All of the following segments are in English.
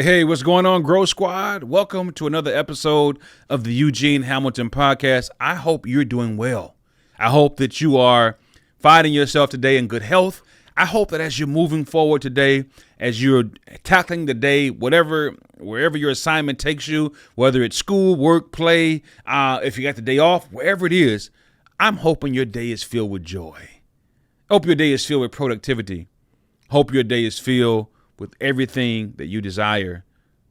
Hey, what's going on, Grow Squad? Welcome to another episode of the Eugene Hamilton podcast. I hope you're doing well. I hope that you are finding yourself today in good health. I hope that as you're moving forward today, as you're tackling the day, wherever your assignment takes you, whether it's school, work, play, if you got the day off, wherever it is, I'm hoping your day is filled with joy. Hope your day is filled with productivity. Hope your day is filled with everything that you desire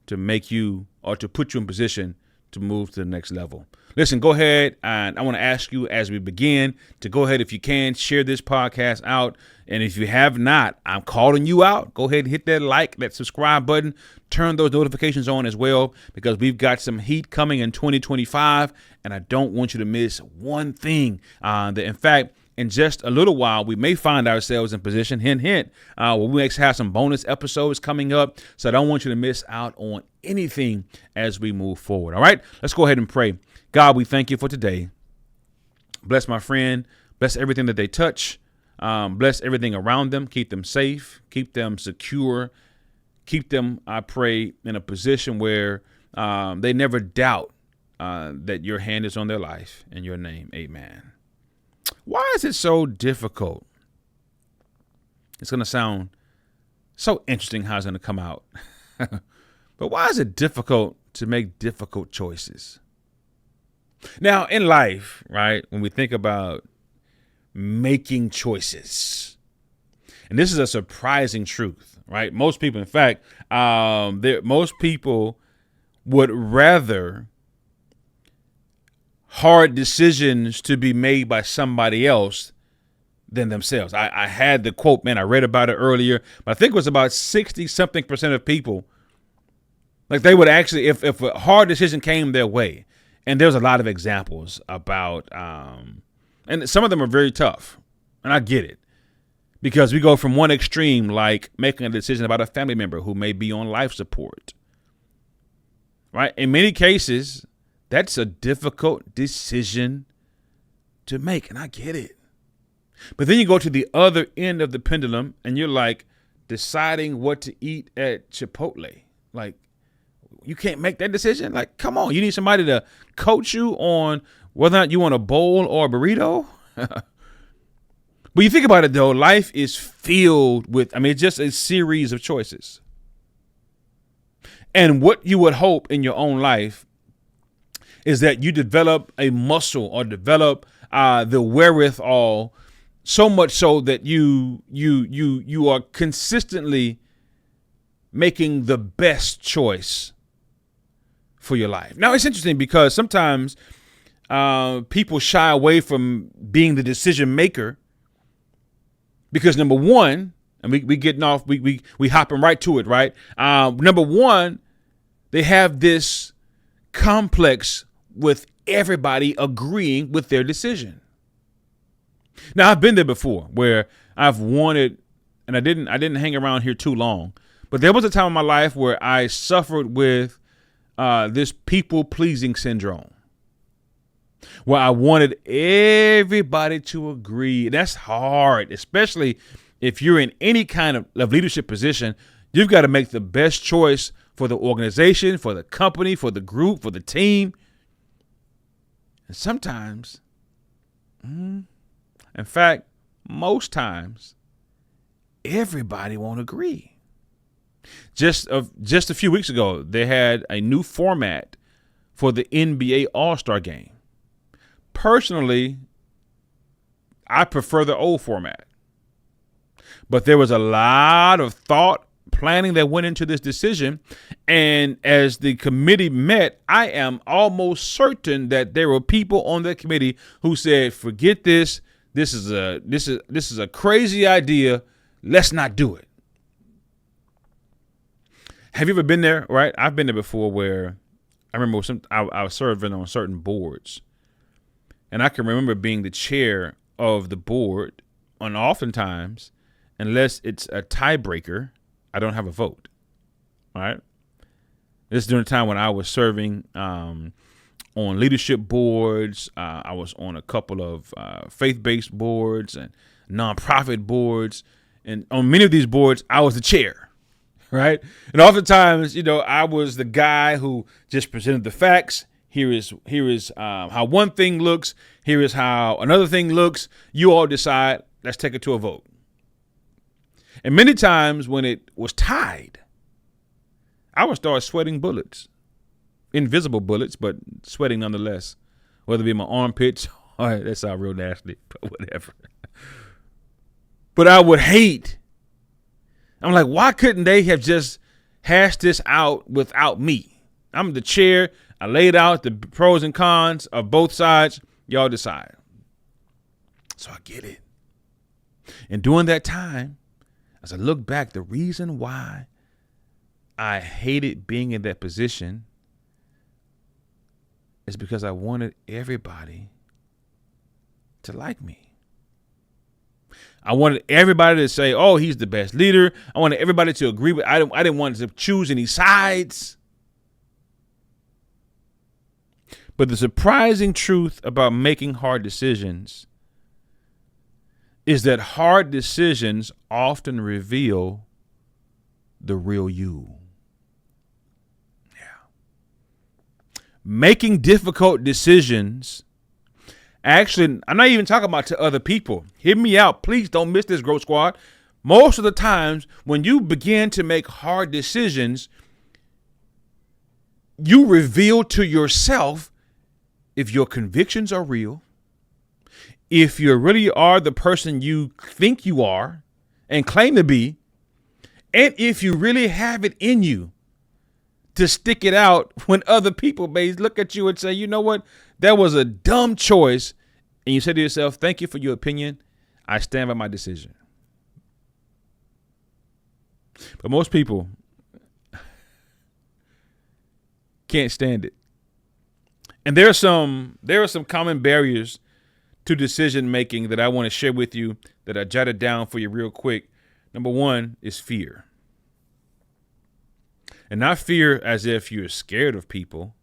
to make you or to put you in position to move to the next level. Listen, go ahead, and I want to ask you as we begin to go ahead, if you can, share this podcast out. And if you have not, I'm calling you out. Go ahead and hit that like, that subscribe button, turn those notifications on as well, because we've got some heat coming in 2025, and I don't want you to miss one thing. In fact, in just a little while, we may find ourselves in position, hint, hint, where we may have some bonus episodes coming up. So I don't want you to miss out on anything as we move forward. All right, let's go ahead and pray. God, we thank you for today. Bless my friend. Bless everything that they touch. Bless everything around them. Keep them safe. Keep them secure. Keep them, I pray, in a position where they never doubt that your hand is on their life. In your name, amen. Why is it so difficult? It's going to sound so interesting how it's going to come out. But why is it difficult to make difficult choices? Now, in life, right, when we think about making choices, and this is a surprising truth, right? Most people, in fact, most people would rather hard decisions to be made by somebody else than themselves. I had the quote, man, I read about it earlier, but I think it was about 60-something% of people, like they would actually, if a hard decision came their way, and there's a lot of examples about, and some of them are very tough, and I get it, because we go from one extreme, like making a decision about a family member who may be on life support, right? In many cases, that's a difficult decision to make, and I get it. But then you go to the other end of the pendulum, and you're like deciding what to eat at Chipotle. Like, you can't make that decision. Like, come on, you need somebody to coach you on whether or not you want a bowl or a burrito. But you think about it, though, life is filled with, it's just a series of choices. And what you would hope in your own life is that you develop a muscle or develop the wherewithal, so much so that you are consistently making the best choice for your life. Now, it's interesting because sometimes people shy away from being the decision maker because, number one, and we getting off, we hopping right to it, right? Number one, they have this complex with everybody agreeing with their decision. Now, I've been there before where I've wanted, and I didn't hang around here too long, but there was a time in my life where I suffered with this people-pleasing syndrome, where I wanted everybody to agree. That's hard, especially if you're in any kind of leadership position. You've got to make the best choice for the organization, for the company, for the group, for the team. And sometimes, in fact, most times, everybody won't agree. Just a few weeks ago, they had a new format for the NBA All-Star game. Personally, I prefer the old format. But there was a lot of thought, planning that went into this decision. And as the committee met, I am almost certain that there were people on the committee who said, forget this. This is a crazy idea. Let's not do it. Have you ever been there? Right. I've been there before where I remember I was serving on certain boards, and I can remember being the chair of the board, and oftentimes, unless it's a tiebreaker, I don't have a vote. All right. This is during the time when I was serving on leadership boards. I was on a couple of faith-based boards and nonprofit boards. And on many of these boards, I was the chair. right? And oftentimes, I was the guy who just presented the facts. Here is how one thing looks. Here is how another thing looks. You all decide. Let's take it to a vote. And many times when it was tied, I would start sweating bullets, invisible bullets, but sweating nonetheless, whether it be my armpits. All right, that sounds real nasty, but whatever. But I would hate. I'm like, why couldn't they have just hashed this out without me? I'm the chair. I laid out the pros and cons of both sides. Y'all decide. So I get it. And during that time, as I look back, the reason why I hated being in that position is because I wanted everybody to like me. I wanted everybody to say, oh, he's the best leader. I wanted everybody to agree with. I didn't want to choose any sides. But the surprising truth about making hard decisions is that hard decisions often reveal the real you. Yeah. Making difficult decisions. Actually, I'm not even talking about to other people. Hear me out. Please don't miss this, Growth Squad. Most of the times when you begin to make hard decisions, you reveal to yourself if your convictions are real, if you really are the person you think you are and claim to be, and if you really have it in you to stick it out when other people may look at you and say, you know what, that was a dumb choice. And you say to yourself, thank you for your opinion. I stand by my decision. But most people can't stand it. And there are some common barriers to decision making that I want to share with you that I jotted down for you real quick. Number one is fear. And not fear as if you're scared of people.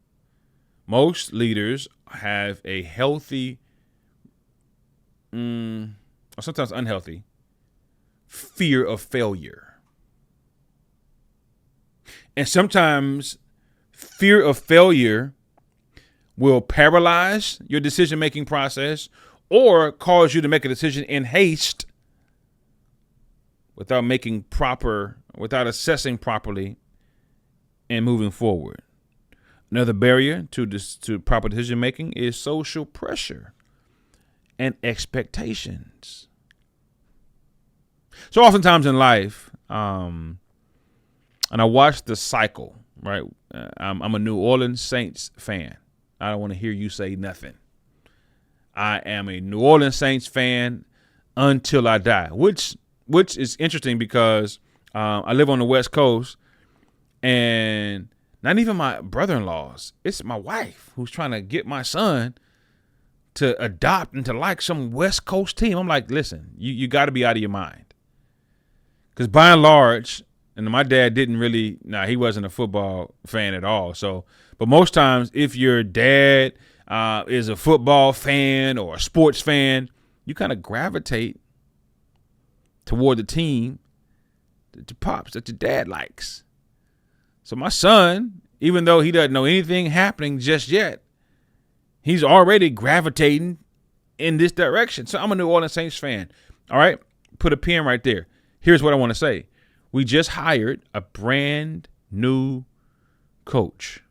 Most leaders have a healthy, or sometimes unhealthy, fear of failure. And sometimes fear of failure will paralyze your decision-making process or cause you to make a decision in haste without assessing properly and moving forward. Another barrier to proper decision-making is social pressure and expectations. So oftentimes in life, and I watch the cycle, right? I'm a New Orleans Saints fan. I don't want to hear you say nothing. I am a New Orleans Saints fan until I die, which is interesting because I live on the West Coast, and not even my brother-in-laws, it's my wife who's trying to get my son to adopt and to like some West Coast team. I'm like, listen, you got to be out of your mind. Because by and large, and my dad he wasn't a football fan at all. So, but most times if your dad is a football fan or a sports fan, you kind of gravitate toward the team that your dad likes. So my son, even though he doesn't know anything happening just yet, he's already gravitating in this direction. So I'm a New Orleans Saints fan. All right, put a pin right there. Here's what I want to say. We just hired a brand new coach.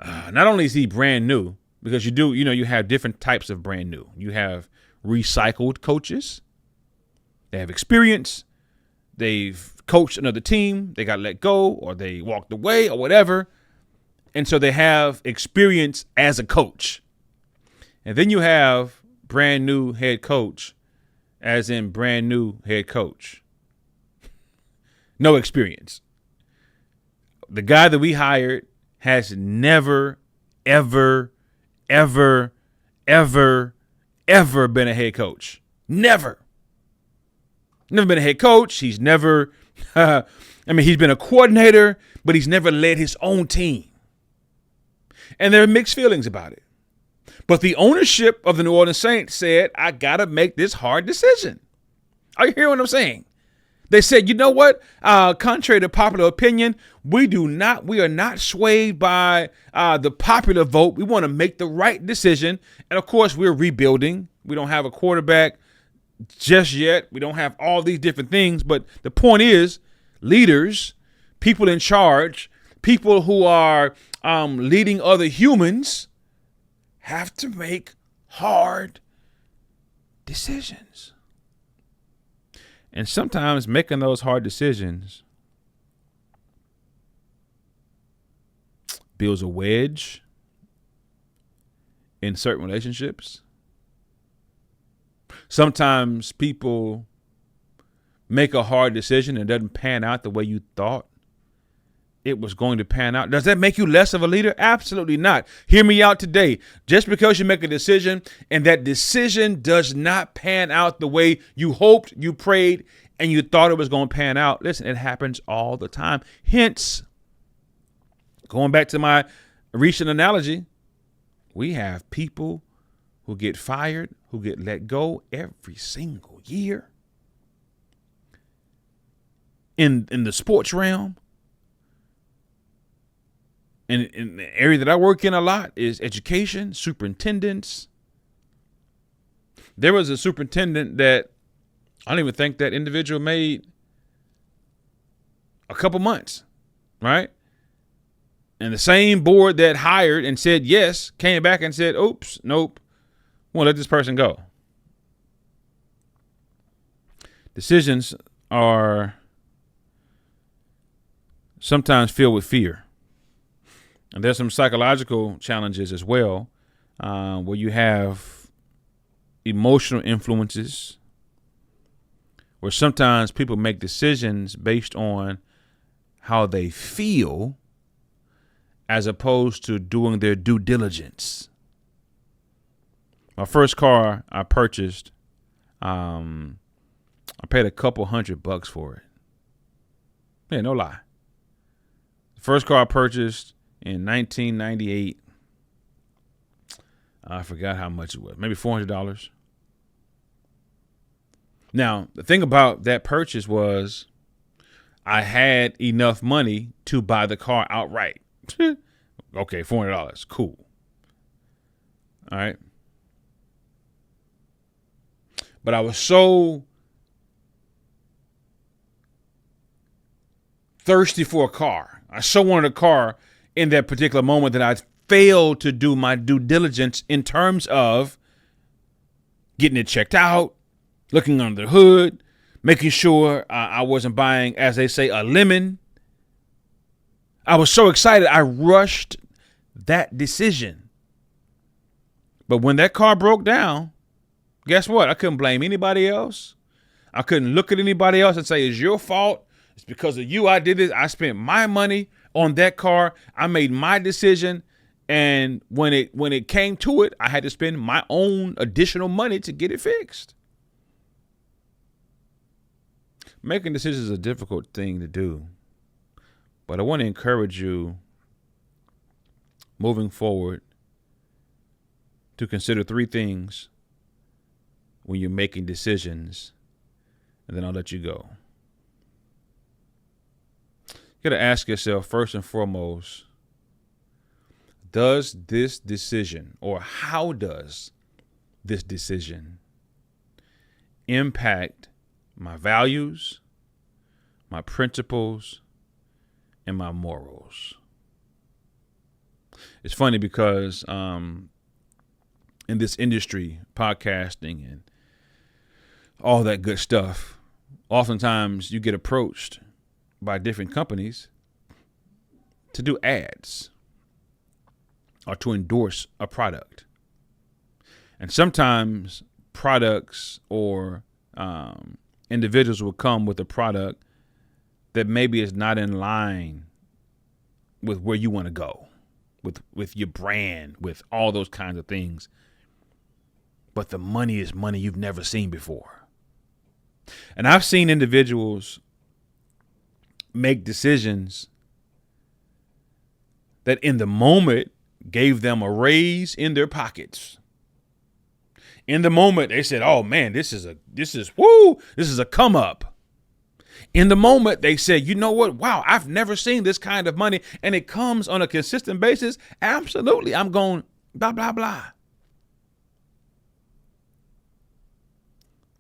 Not only is he brand new, because you have different types of brand new. You have recycled coaches. They have experience. They've coached another team. They got let go or they walked away or whatever. And so they have experience as a coach. And then you have brand new head coach, as in brand new head coach. No experience. The guy that we hired has never, ever, ever, ever, ever been a head coach. Never. Never been a head coach. He's never, he's been a coordinator, but he's never led his own team. And there are mixed feelings about it. But the ownership of the New Orleans Saints said, I got to make this hard decision. Are you hearing what I'm saying? They said, you know what? Contrary to popular opinion, we are not swayed by the popular vote. We want to make the right decision. And of course, we're rebuilding. We don't have a quarterback just yet. We don't have all these different things. But the point is, leaders, people in charge, people who are leading other humans have to make hard decisions. And sometimes making those hard decisions builds a wedge in certain relationships. Sometimes people make a hard decision and it doesn't pan out the way you thought it was going to pan out. Does that make you less of a leader? Absolutely not. Hear me out today. Just because you make a decision and that decision does not pan out the way you hoped, you prayed, and you thought it was going to pan out. Listen, it happens all the time. Hence, going back to my recent analogy, we have people who get fired, who get let go every single year. In the sports realm, and in the area that I work in a lot is education, superintendents. There was a superintendent that I don't even think that individual made a couple months, right? And the same board that hired and said yes came back and said, oops, nope, we'll let this person go. Decisions are sometimes filled with fear. And there's some psychological challenges as well, where you have emotional influences, where sometimes people make decisions based on how they feel as opposed to doing their due diligence. My first car I purchased, I paid a couple $100 for it. Yeah, no lie. The first car I purchased in 1998, I forgot how much it was, maybe $400. Now, the thing about that purchase was I had enough money to buy the car outright. Okay, $400, cool. All right. But I was so thirsty for a car. I so wanted a car in that particular moment that I failed to do my due diligence in terms of getting it checked out, looking under the hood, making sure I wasn't buying, as they say, a lemon. I was so excited. I rushed that decision. But when that car broke down, guess what? I couldn't blame anybody else. I couldn't look at anybody else and say, it's your fault. It's because of you I did this. I spent my money on that car. I made my decision. And when it came to it, I had to spend my own additional money to get it fixed. Making decisions is a difficult thing to do. But I want to encourage you moving forward to consider three things when you're making decisions, and then I'll let you go. You got to ask yourself first and foremost, does this decision, or how does this decision impact my values, my principles, and my morals? It's funny because in this industry, podcasting and all that good stuff, oftentimes you get approached by different companies to do ads or to endorse a product. And sometimes products or individuals will come with a product that maybe is not in line with where you want to go, with your brand, with all those kinds of things. But the money is money you've never seen before. And I've seen individuals make decisions that in the moment gave them a raise in their pockets. In the moment, they said, oh man, this is a come up. In the moment, they said, you know what? Wow, I've never seen this kind of money, and it comes on a consistent basis. Absolutely. I'm going blah, blah, blah.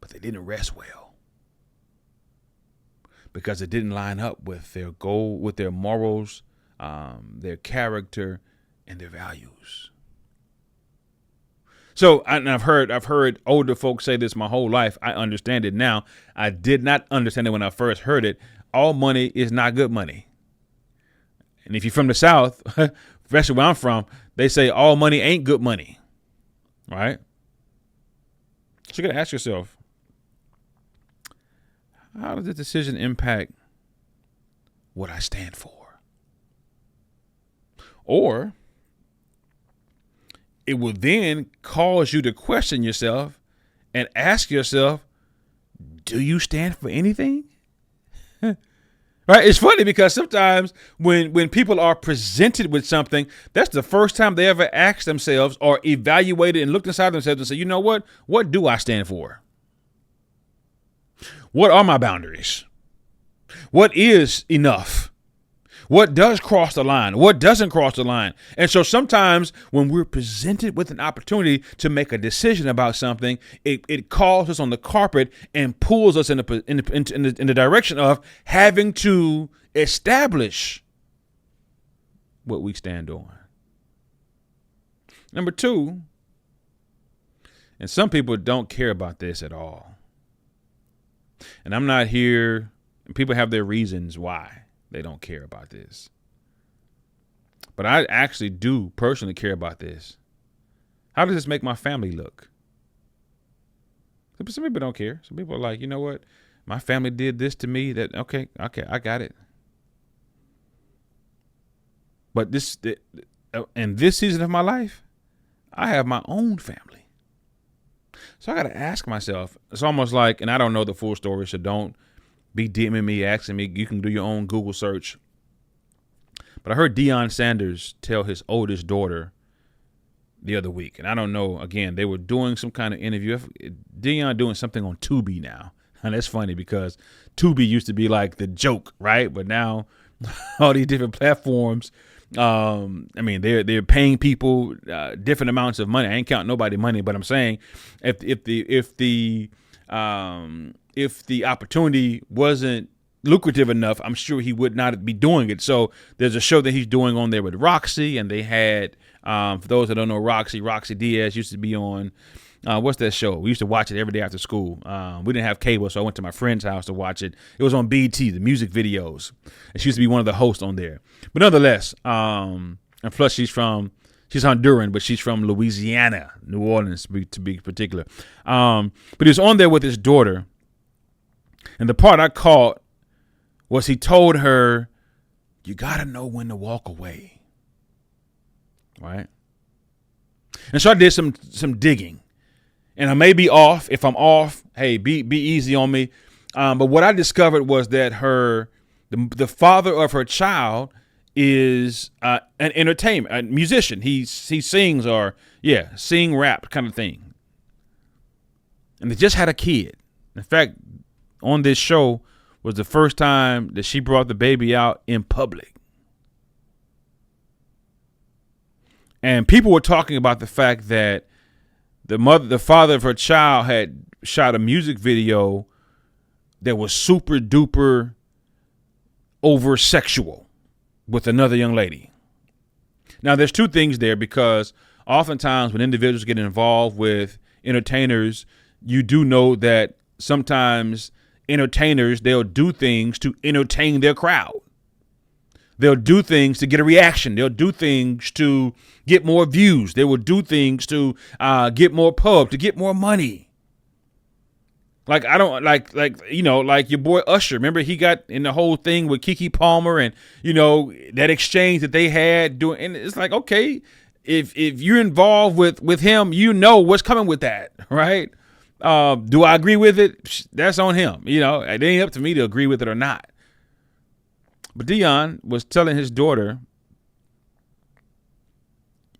But they didn't rest well because it didn't line up with their goal, with their morals, their character, and their values. So I've heard older folks say this my whole life. I understand it now. I did not understand it when I first heard it. All money is not good money. And if you're from the South, especially where I'm from, they say all money ain't good money. Right? So you got to ask yourself, how does this decision impact what I stand for? Or it will then cause you to question yourself and ask yourself, do you stand for anything? Right? It's funny because sometimes when people are presented with something, that's the first time they ever ask themselves or evaluated and looked inside themselves and say, you know what? What do I stand for? What are my boundaries? What is enough? What does cross the line? What doesn't cross the line? And so sometimes when we're presented with an opportunity to make a decision about something, it calls us on the carpet and pulls us in the direction of having to establish what we stand on. Number two, and some people don't care about this at all. And I'm not here, and people have their reasons why they don't care about this. But I actually do personally care about this. How does this make my family look? Some people don't care. Some people are like, you know what? My family did this to me. That okay, I got it. But in this season of my life, I have my own family. So I got to ask myself, it's almost like, and I don't know the full story, so don't be DMing me, asking me. You can do your own Google search. But I heard Deion Sanders tell his oldest daughter the other week, and I don't know, again, they were doing some kind of interview. Deion doing something on Tubi now. And that's funny because Tubi used to be like the joke, right? But now all these different platforms, I mean, they're paying people different amounts of money. I ain't counting nobody money, but I'm saying if the opportunity wasn't lucrative enough, I'm sure he would not be doing it. So there's a show that he's doing on there with Roxy, and they had, for those that don't know Roxy Diaz used to be on, what's that show? We used to watch it every day after school. We didn't have cable, so I went to my friend's house to watch it. It was on BT, the music videos. And she used to be one of the hosts on there. But nonetheless, and plus she's Honduran, but she's from Louisiana, New Orleans to be particular. But he was on there with his daughter. And the part I caught was he told her, you got to know when to walk away. Right? And so I did some digging. And I may be off. If I'm off, hey, be easy on me. But what I discovered was that the father of her child is an entertainment, a musician. He sings sing rap kind of thing. And they just had a kid. In fact, on this show was the first time that she brought the baby out in public. And people were talking about the fact that the father of her child had shot a music video that was super duper over sexual with another young lady. Now, there's two things there, because oftentimes when individuals get involved with entertainers, you do know that sometimes entertainers, they'll do things to entertain their crowd. They'll do things to get a reaction. They'll do things to get more views. They will do things to get more pub, to get more money. Like I don't like your boy Usher. Remember, he got in the whole thing with Keke Palmer, and that exchange that they had doing. And it's like, okay, if you're involved with him, what's coming with that, right? Do I agree with it? That's on him. It ain't up to me to agree with it or not. But Deion was telling his daughter,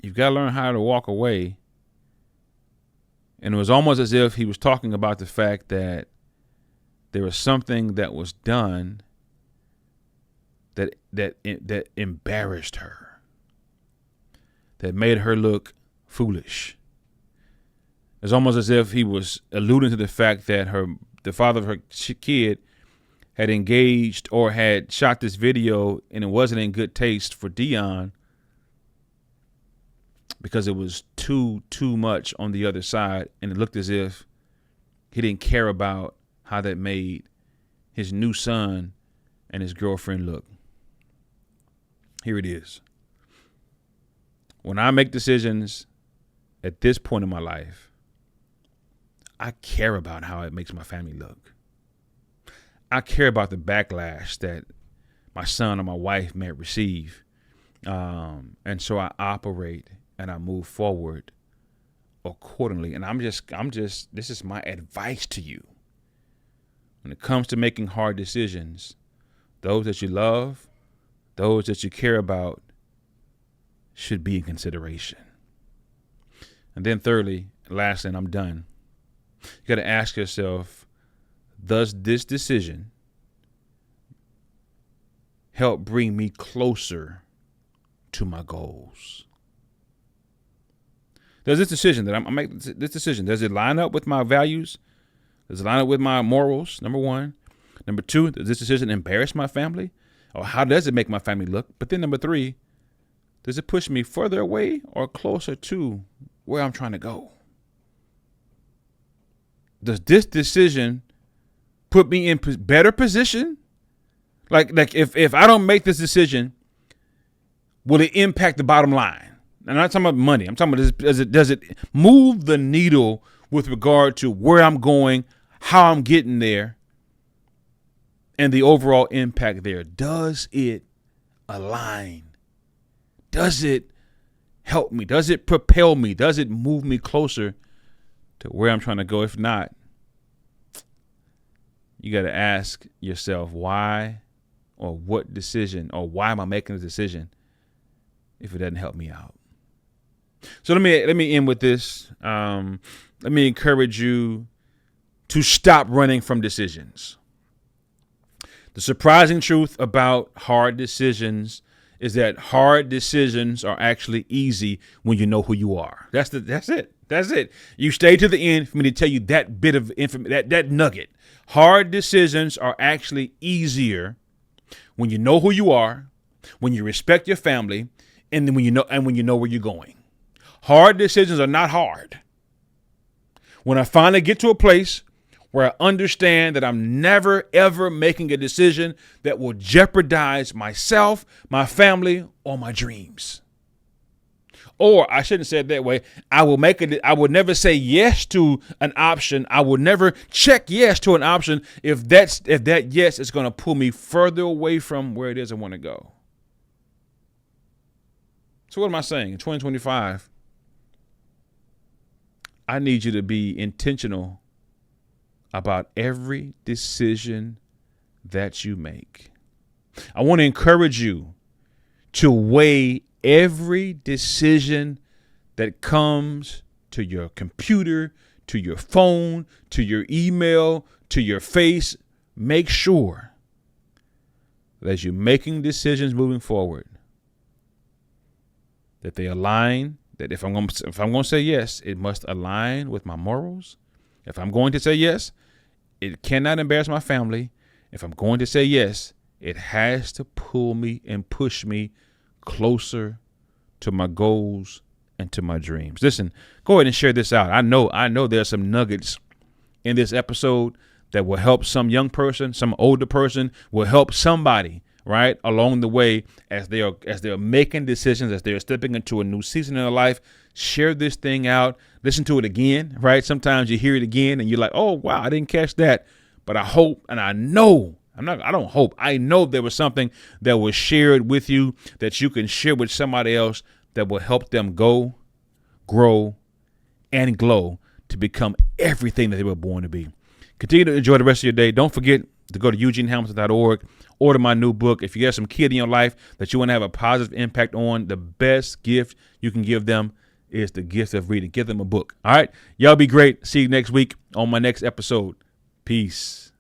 you've got to learn how to walk away. And it was almost as if he was talking about the fact that there was something that was done that embarrassed her, that made her look foolish. It's almost as if he was alluding to the fact that the father of her kid had engaged or had shot this video, and it wasn't in good taste for Dion because it was too much on the other side, and it looked as if he didn't care about how that made his new son and his girlfriend look. Here it is. When I make decisions at this point in my life, I care about how it makes my family look. I care about the backlash that my son or my wife may receive. And so I operate and I move forward accordingly. And this is my advice to you. When it comes to making hard decisions, those that you love, those that you care about should be in consideration. And then thirdly, lastly, and I'm done, you got to ask yourself, does this decision help bring me closer to my goals? Does this decision that I'm making, this decision, does it line up with my values? Does it line up with my morals? Number one. Number two, does this decision embarrass my family? Or how does it make my family look? But then number three, does it push me further away or closer to where I'm trying to go? Does this decision put me in better position? Like if I don't make this decision, will it impact the bottom line? I'm not talking about money. I'm talking about does it move the needle with regard to where I'm going, how I'm getting there, and the overall impact there? Does it align? Does it help me? Does it propel me? Does it move me closer to where I'm trying to go? If not, you got to ask yourself why, or what decision, or why am I making a decision if it doesn't help me out? So let me end with this. Let me encourage you to stop running from decisions. The surprising truth about hard decisions is that hard decisions are actually easy when you know who you are. That's it. You stay to the end for me to tell you that bit of information, that nugget. Hard decisions are actually easier when you know who you are, when you respect your family, and then when you know where you're going. Hard decisions are not hard. When I finally get to a place where I understand that I'm never, ever making a decision that will jeopardize myself, my family, or my dreams. Or I shouldn't say it that way. I would never say yes to an option. I would never check yes to an option if that yes is going to pull me further away from where it is I want to go. So what am I saying? In 2025, I need you to be intentional about every decision that you make. I want to encourage you to weigh every decision that comes to your computer, to your phone, to your email, to your face. Make sure that as you're making decisions moving forward, that they align, that if I'm going to say yes, it must align with my morals. If I'm going to say yes, it cannot embarrass my family. If I'm going to say yes, it has to pull me and push me closer to my goals and to my dreams. Listen, go ahead and share this out. I know there are some nuggets in this episode that will help some young person, some older person, will help somebody, right, along the way as they are making decisions, as they're stepping into a new season in their life. Share this thing out. Listen to it again, right? Sometimes you hear it again and you're like, oh, wow, I didn't catch that. But I hope, and I know, I know there was something that was shared with you that you can share with somebody else that will help them go, grow, and glow to become everything that they were born to be. Continue to enjoy the rest of your day. Don't forget to go to EugeneHamilton.org. Order my new book. If you got some kid in your life that you want to have a positive impact on, the best gift you can give them is the gift of reading. Give them a book. All right. Y'all be great. See you next week on my next episode. Peace.